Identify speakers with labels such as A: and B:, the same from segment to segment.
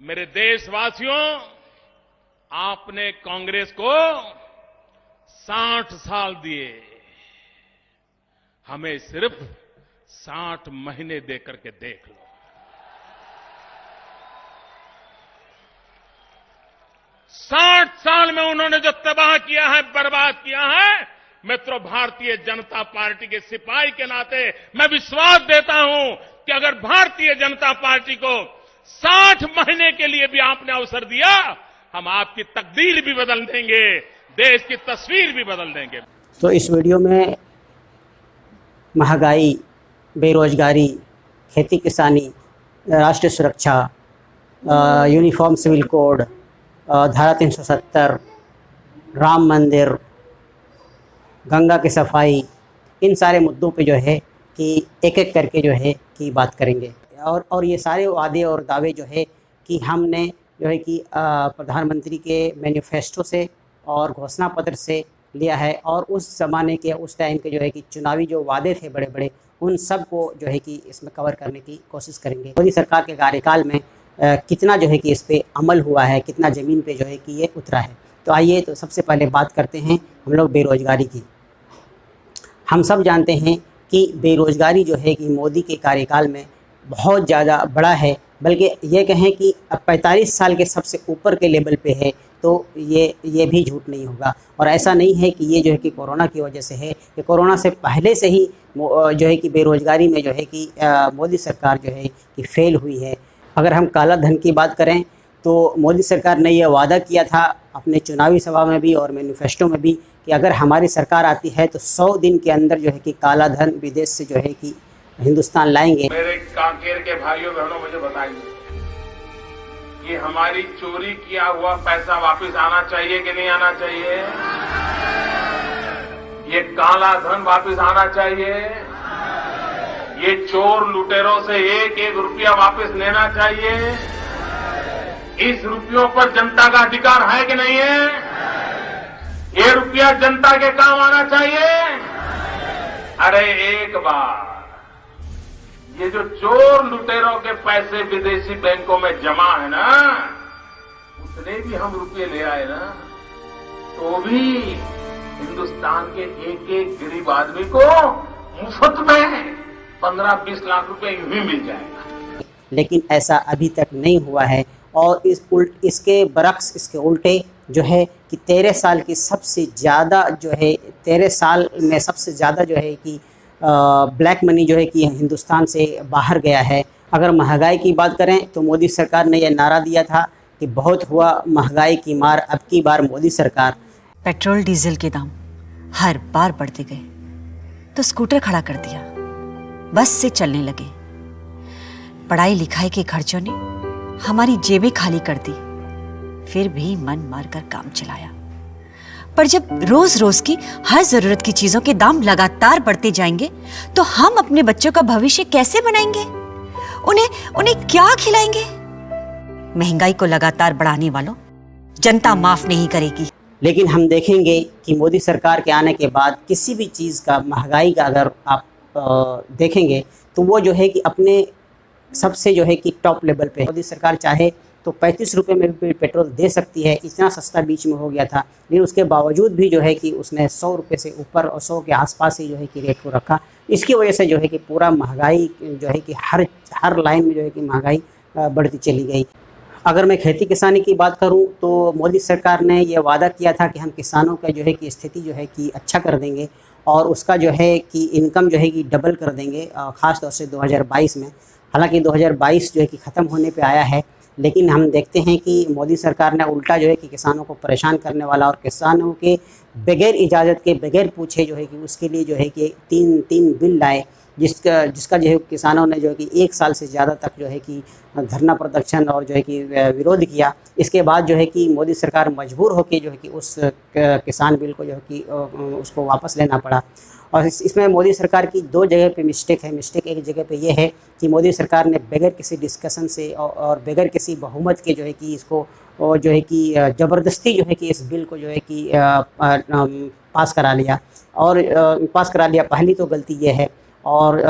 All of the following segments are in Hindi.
A: मेरे देशवासियों, आपने कांग्रेस को 60 साल दिए, हमें सिर्फ 60 महीने देकर के देख लो। साठ साल में उन्होंने जो तबाह किया है, बर्बाद किया है, मित्रों, भारतीय जनता पार्टी के सिपाही के नाते मैं विश्वास देता हूं कि अगर भारतीय जनता पार्टी को 60 महीने के लिए भी आपने अवसर दिया, हम आपकी तकदीर भी बदल देंगे, देश की तस्वीर भी बदल देंगे।
B: तो इस वीडियो में महंगाई, बेरोजगारी, खेती किसानी, राष्ट्रीय सुरक्षा, यूनिफॉर्म सिविल कोड, धारा 370, राम मंदिर, गंगा की सफाई, इन सारे मुद्दों पे जो है कि एक एक करके जो है कि बात करेंगे। और ये सारे वादे और दावे जो है कि हमने जो है कि प्रधानमंत्री के मैनिफेस्टो से और घोषणा पत्र से लिया है, और उस ज़माने के उस टाइम के जो है कि चुनावी जो वादे थे बड़े बड़े, उन सब को जो है कि इसमें कवर करने की कोशिश करेंगे। मोदी सरकार के कार्यकाल में कितना जो है कि इस पे अमल हुआ है, कितना ज़मीन पे जो है कि ये उतरा है। तो आइए तो सबसे पहले बात करते हैं हम लोग बेरोज़गारी की। हम सब जानते हैं कि बेरोज़गारी जो है कि मोदी के कार्यकाल में बहुत ज़्यादा बड़ा है, बल्कि ये कहें कि 45 साल के सबसे ऊपर के लेवल पे है, तो ये भी झूठ नहीं होगा। और ऐसा नहीं है कि ये जो है कि कोरोना की वजह से है, कि कोरोना से पहले से ही जो है कि बेरोज़गारी में जो है कि मोदी सरकार जो है कि फेल हुई है। अगर हम काला धन की बात करें तो मोदी सरकार ने यह वादा किया था अपने चुनावी सभा में भी और मैनिफेस्टो में भी कि अगर हमारी सरकार आती है तो 100 दिन के अंदर जो है कि काला धन विदेश से जो है कि हिंदुस्तान लाएंगे।
A: मेरे कांकेर के भाइयों बहनों, मुझे बताइए कि हमारी चोरी किया हुआ पैसा वापस आना चाहिए कि नहीं आना चाहिए? ये काला धन वापस आना चाहिए? ये चोर लुटेरों से एक एक रुपया वापस लेना चाहिए? इस रुपयों पर जनता का अधिकार है कि नहीं है? ये रुपया जनता के काम आना चाहिए। अरे एक बार ये जो चोर लुटेरों के पैसे विदेशी बैंकों में जमा है ना, उतने भी हम रुपये ले आए ना, तो भी हिंदुस्तान के एक एक गरीब आदमी को मुफ्त में 15-20 लाख रुपए यूं ही मिल जाएगा।
B: लेकिन ऐसा अभी तक नहीं हुआ है। और इसके बरक्स, इसके उल्टे जो है कि 13 साल की सबसे ज़्यादा जो है 13 साल में सबसे ज़्यादा जो है कि ब्लैक मनी जो है कि हिंदुस्तान से बाहर गया है। अगर महंगाई की बात करें तो मोदी सरकार ने यह नारा दिया था कि बहुत हुआ महंगाई की मार, अब की बार मोदी सरकार।
C: पेट्रोल डीजल के दाम हर बार बढ़ते गए तो स्कूटर खड़ा कर दिया, बस से चलने लगे। पढ़ाई लिखाई के खर्चों ने हमारी जेबें खाली कर दी, फिर भी मन मारकर काम चलाया। पर जब रोज रोज की हर जरूरत की चीजों के दाम लगातार बढ़ते जाएंगे तो हम अपने बच्चों का भविष्य कैसे बनाएंगे? उन्हें क्या खिलाएंगे? महंगाई को लगातार बढ़ाने वालों जनता माफ नहीं करेगी।
B: लेकिन हम देखेंगे कि मोदी सरकार के आने के बाद किसी भी चीज़ का, महंगाई का अगर आप देखेंगे तो वो जो है कि अपने सबसे जो है कि टॉप लेवल पे। मोदी सरकार चाहे तो 35 रुपये में भी पेट्रोल दे सकती है, इतना सस्ता बीच में हो गया था। लेकिन उसके बावजूद भी जो है कि उसने 100 रुपये से ऊपर और 100 के आसपास ही जो है कि रेट को रखा। इसकी वजह से जो है कि पूरा महंगाई जो है कि हर लाइन में जो है कि महंगाई बढ़ती चली गई। अगर मैं खेती किसानी की बात करूं तो मोदी सरकार ने यह वादा किया था कि हम किसानों का जो है कि स्थिति जो है कि अच्छा कर देंगे और उसका जो है कि इनकम जो है कि डबल कर देंगे, ख़ास तौर से 2022 में। हालांकि 2022 जो है कि ख़त्म होने पे आया है, लेकिन हम देखते हैं कि मोदी सरकार ने उल्टा जो है कि किसानों को परेशान करने वाला और किसानों के बगैर इजाज़त के, बगैर पूछे जो है कि उसके लिए जो है कि तीन बिल लाए, जिसका जो है किसानों ने जो है कि 1 साल से ज़्यादा तक जो है कि धरना प्रदर्शन और जो है कि विरोध किया। इसके बाद जो है कि मोदी सरकार मजबूर होकर जो है कि उस किसान बिल को जो है कि उसको वापस लेना पड़ा। और इसमें मोदी सरकार की 2 जगह पे मिस्टेक है। मिस्टेक एक जगह पे ये है कि मोदी सरकार ने बगैर किसी डिस्कशन से और बगैर किसी बहुमत के जो है कि इसको जो है कि ज़बरदस्ती जो है कि इस बिल को जो है कि पास करा लिया। पहली तो गलती ये है। और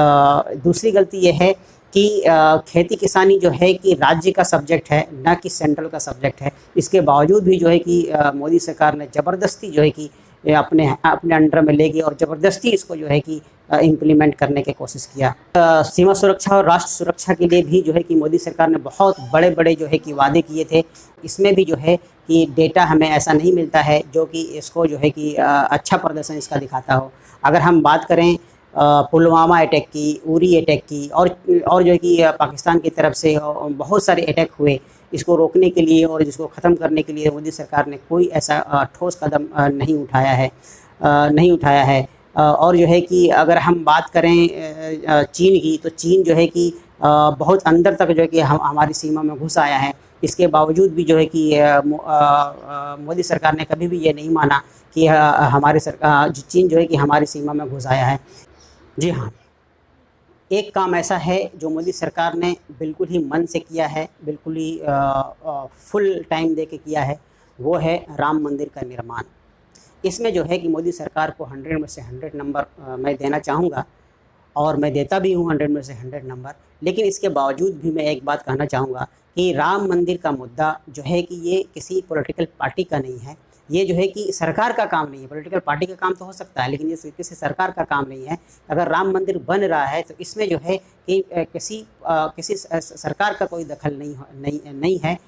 B: दूसरी गलती ये है कि खेती किसानी जो है कि राज्य का सब्जेक्ट है, ना कि सेंट्रल का सब्जेक्ट है। इसके बावजूद भी जो है कि मोदी सरकार ने ज़बरदस्ती जो है कि अपने अपने अंडर में ले गई और ज़बरदस्ती इसको जो है कि इम्प्लीमेंट करने की कोशिश किया। सीमा सुरक्षा और राष्ट्र सुरक्षा के लिए भी जो है कि मोदी सरकार ने बहुत बड़े बड़े जो है कि वादे किए थे। इसमें भी जो है कि डेटा हमें ऐसा नहीं मिलता है जो कि इसको जो है कि अच्छा प्रदर्शन इसका दिखाता हो। अगर हम बात करें पुलवामा अटैक की, उरी अटैक की और जो है कि पाकिस्तान की तरफ से बहुत सारे अटैक हुए, इसको रोकने के लिए और इसको ख़त्म करने के लिए मोदी सरकार ने कोई ऐसा ठोस कदम नहीं उठाया है। और जो है कि अगर हम बात करें चीन की, तो चीन जो है कि बहुत अंदर तक जो है कि हमारी सीमा में घुस आया है। इसके बावजूद भी जो है कि मोदी सरकार ने कभी भी ये नहीं माना कि हमारे चीन जो है कि हमारी सीमा में घुस आया है। जी हाँ, एक काम ऐसा है जो मोदी सरकार ने बिल्कुल ही मन से किया है, बिल्कुल ही फुल टाइम दे के किया है, वो है राम मंदिर का निर्माण। इसमें जो है कि मोदी सरकार को 100 में से 100 नंबर मैं देना चाहूँगा और मैं देता भी हूँ 100 में से 100 नंबर। लेकिन इसके बावजूद भी मैं एक बात कहना चाहूँगा कि राम मंदिर का मुद्दा जो है कि ये किसी पॉलिटिकल पार्टी का नहीं है, ये जो है कि सरकार का काम नहीं है। पॉलिटिकल पार्टी का काम तो हो सकता है, लेकिन ये किसी सरकार का काम नहीं है। अगर राम मंदिर बन रहा है तो इसमें जो है कि किसी सरकार का कोई दखल नहीं है।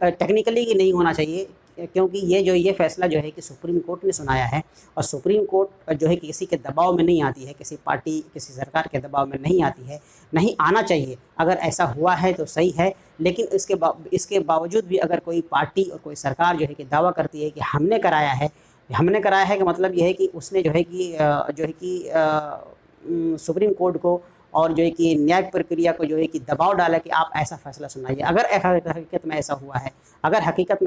B: टेक्निकली ये नहीं होना चाहिए, क्योंकि ये फैसला जो है कि सुप्रीम कोर्ट ने सुनाया है और सुप्रीम कोर्ट जो है कि किसी के दबाव में नहीं आती है, किसी पार्टी, किसी सरकार के दबाव में नहीं आती है, नहीं आना चाहिए। अगर ऐसा हुआ है तो सही है, लेकिन इसके बावजूद भी अगर कोई पार्टी और कोई सरकार जो है कि दावा करती है कि हमने कराया है कि मतलब ये है कि उसने जो है कि सुप्रीम कोर्ट को और जो है कि न्यायिक प्रक्रिया को जो है कि दबाव डाला कि आप ऐसा फैसला सुनाइए। अगर हकीकत में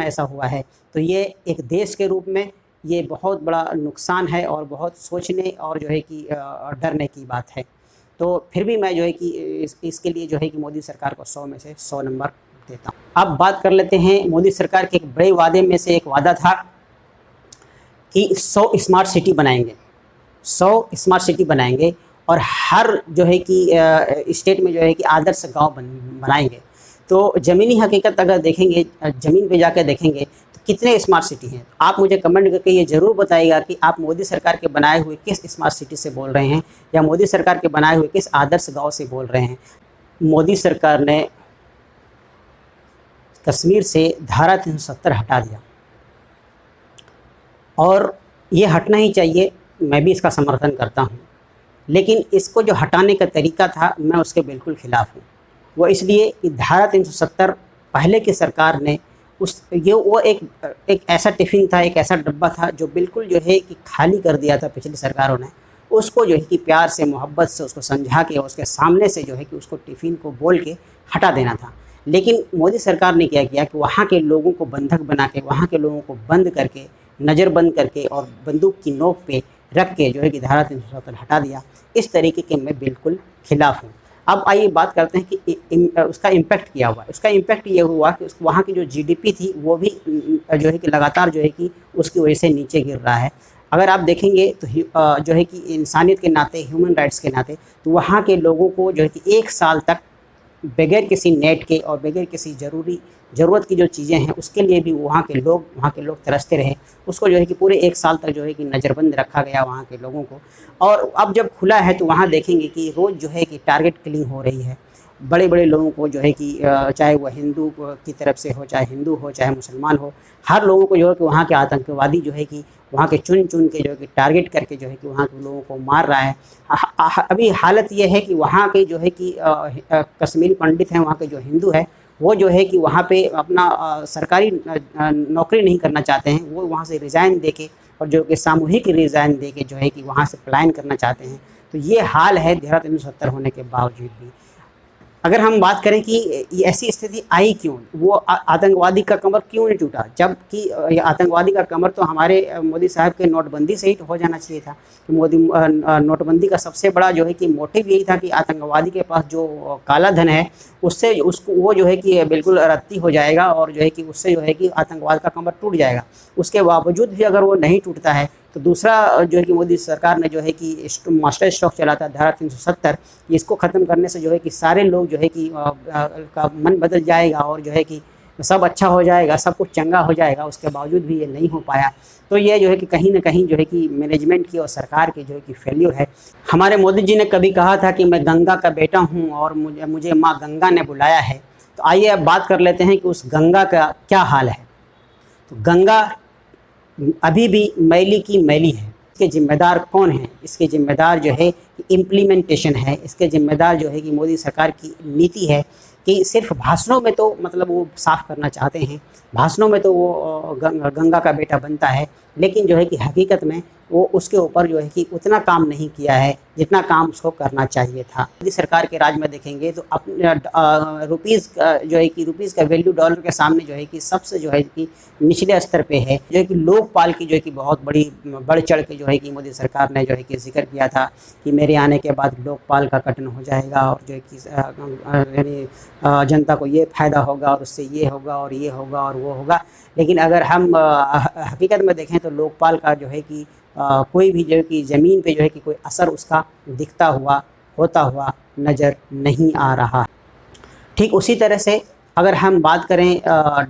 B: ऐसा हुआ है तो ये एक देश के रूप में ये बहुत बड़ा नुकसान है और बहुत सोचने और जो है कि डरने की बात है। तो फिर भी मैं जो है कि इसके लिए जो है कि मोदी सरकार को 100 में से 100 नंबर देता हूँ। अब बात कर लेते हैं मोदी सरकार के एक बड़े वादे में से एक वादा था कि 100 स्मार्ट सिटी बनाएंगे और हर जो है कि स्टेट में जो है कि आदर्श गांव बनाएंगे। तो ज़मीनी हकीकत अगर देखेंगे, ज़मीन पे जाकर देखेंगे तो कितने स्मार्ट सिटी हैं। आप मुझे कमेंट करके ये ज़रूर बताइएगा कि आप मोदी सरकार के बनाए हुए किस स्मार्ट सिटी से बोल रहे हैं या मोदी सरकार के बनाए हुए किस आदर्श गांव से बोल रहे हैं। मोदी सरकार ने कश्मीर से धारा 370 हटा दिया और ये हटना ही चाहिए, मैं भी इसका समर्थन करता हूँ। लेकिन इसको जो हटाने का तरीका था, मैं उसके बिल्कुल ख़िलाफ़ हूँ। वो इसलिए कि धारा 370 पहले की सरकार ने वो एक ऐसा टिफ़िन था, एक ऐसा डब्बा था जो बिल्कुल जो है कि खाली कर दिया था पिछली सरकारों ने। उसको जो है कि प्यार से, मोहब्बत से उसको समझा के उसके सामने से जो है कि उसको टिफ़िन को बोल के हटा देना था। लेकिन मोदी सरकार ने क्या किया कि वहाँ के लोगों को बंधक बना के, वहाँ के लोगों को बंद करके, नज़रबंद करके और बंदूक की नोक पे रख के जो है कि धारा 370 हटा दिया। इस तरीके के मैं बिल्कुल ख़िलाफ़ हूँ। अब आइए बात करते हैं कि उसका इम्पैक्ट क्या हुआ। उसका इम्पैक्ट ये हुआ कि वहाँ की जो जीडीपी थी वो भी जो है कि लगातार जो है कि उसकी वजह से नीचे गिर रहा है। अगर आप देखेंगे तो जो है कि इंसानियत के नाते, ह्यूमन राइट्स के नाते, तो वहाँ के लोगों को जो है कि 1 साल तक बगैर किसी नेट के और बगैर किसी ज़रूरत की जो चीज़ें हैं उसके लिए भी वहाँ के लोग तरसते रहे। उसको जो है कि पूरे 1 साल तक जो है कि नज़रबंद रखा गया वहाँ के लोगों को। और अब जब खुला है तो वहाँ देखेंगे कि रोज़ जो है कि टारगेट किलिंग हो रही है। बड़े लोगों को जो है कि चाहे वह हिंदू की तरफ से हो, चाहे हिंदू हो, चाहे मुसलमान हो, हर लोगों को जो है कि वहाँ के आतंकवादी जो है कि वहाँ के चुन के जो है कि टारगेट करके जो है कि वहाँ के लोगों को मार रहा है। अभी हालत ये है कि वहाँ के जो है कि कश्मीरी पंडित हैं, वहाँ के जो हिंदू है, वो जो है कि वहाँ पे अपना सरकारी नौकरी नहीं करना चाहते हैं। वो वहाँ से रिज़ाइन दे के और जो कि सामूहिक रिज़ाइन दे के जो है कि वहाँ से पलायन करना चाहते हैं। तो ये हाल है धारा 370 होने के बावजूद भी। अगर हम बात करें कि ये ऐसी स्थिति आई क्यों, वो आतंकवादी का कमर क्यों नहीं टूटा, जबकि ये आतंकवादी का कमर तो हमारे मोदी साहब के नोटबंदी से ही हो जाना चाहिए था। कि नोटबंदी का सबसे बड़ा जो है कि मोटिव यही था कि आतंकवादी के पास जो काला धन है उससे वो जो है कि बिल्कुल रत्ती हो जाएगा और जो है कि उससे जो है कि आतंकवाद का कमर टूट जाएगा। उसके बावजूद भी अगर वो नहीं टूटता है तो दूसरा जो है कि मोदी सरकार ने जो है कि मास्टर स्ट्रोक चला था धारा 370, इसको ख़त्म करने से जो है कि सारे लोग जो है कि का मन बदल जाएगा और जो है कि सब अच्छा हो जाएगा, सब कुछ चंगा हो जाएगा। उसके बावजूद भी ये नहीं हो पाया। तो ये जो है कि कहीं न कहीं जो है कि मैनेजमेंट की और सरकार की जो है कि फेल्योर है। हमारे मोदी जी ने कभी कहा था कि मैं गंगा का बेटा हूँ और मुझे माँ गंगा ने बुलाया है। तो आइए अब बात कर लेते हैं कि उस गंगा का क्या हाल है। तो गंगा अभी भी मैली की मैली है। इसके ज़िम्मेदार कौन हैं? इसके ज़िम्मेदार जो है कि इम्प्लीमेंटेशन है। इसके ज़िम्मेदार जो है कि मोदी सरकार की नीति है कि सिर्फ भाषणों में तो मतलब वो साफ़ करना चाहते हैं, भाषणों में तो वो गंगा का बेटा बनता है, लेकिन जो है कि हकीकत में वो उसके ऊपर जो है कि उतना काम नहीं किया है जितना काम उसको करना चाहिए था। मोदी सरकार के राज में देखेंगे तो अपने रुपीज़ जो है कि रुपीज़ का वैल्यू डॉलर के सामने जो है कि सबसे जो है कि निचले स्तर पे है। जो है कि लोकपाल की जो है कि बहुत बड़ी बढ़ चढ़ के जो है कि मोदी सरकार ने जो है कि जिक्र किया था कि मेरे आने के बाद लोकपाल का गठन हो जाएगा और जो है कि यानी जनता को ये फ़ायदा होगा और उससे ये होगा और ये होगा और वो होगा। लेकिन अगर हम हकीकत में देखें तो लोकपाल का जो है कि कोई भी जो है कि ज़मीन पे जो है कि कोई असर उसका दिखता हुआ होता हुआ नज़र नहीं आ रहा। ठीक उसी तरह से अगर हम बात करें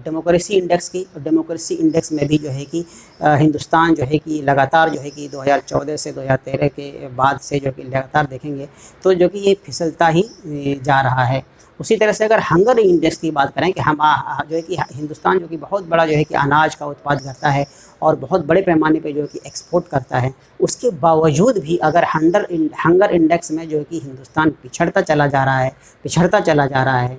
B: डेमोक्रेसी इंडेक्स की, तो डेमोक्रेसी इंडेक्स में भी जो है कि हिंदुस्तान जो है कि लगातार जो है कि 2014 से 2013 के बाद से जो कि लगातार देखेंगे तो जो कि ये फिसलता ही जा रहा है। उसी तरह से अगर हंगर इंडेक्स की बात करें कि हम जो है कि हिंदुस्तान जो कि बहुत बड़ा जो है कि अनाज का उत्पाद करता है और बहुत बड़े पैमाने पे जो है कि एक्सपोर्ट करता है, उसके बावजूद भी अगर हंगर इंडेक्स में जो है कि हिंदुस्तान पिछड़ता चला जा रहा है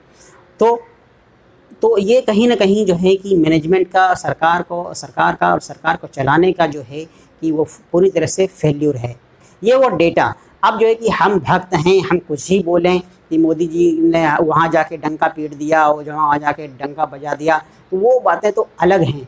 B: तो ये कहीं न कहीं जो है कि मैनेजमेंट का सरकार को चलाने का जो है कि वो पूरी तरह से फेल्यूर है। ये वो डेटा अब जो है कि हम भक्त हैं, हम कुछ ही बोलें कि मोदी जी ने वहाँ जाके डंका पीट दिया और जहाँ वहाँ जाके डंका बजा दिया, तो वो बातें तो अलग हैं।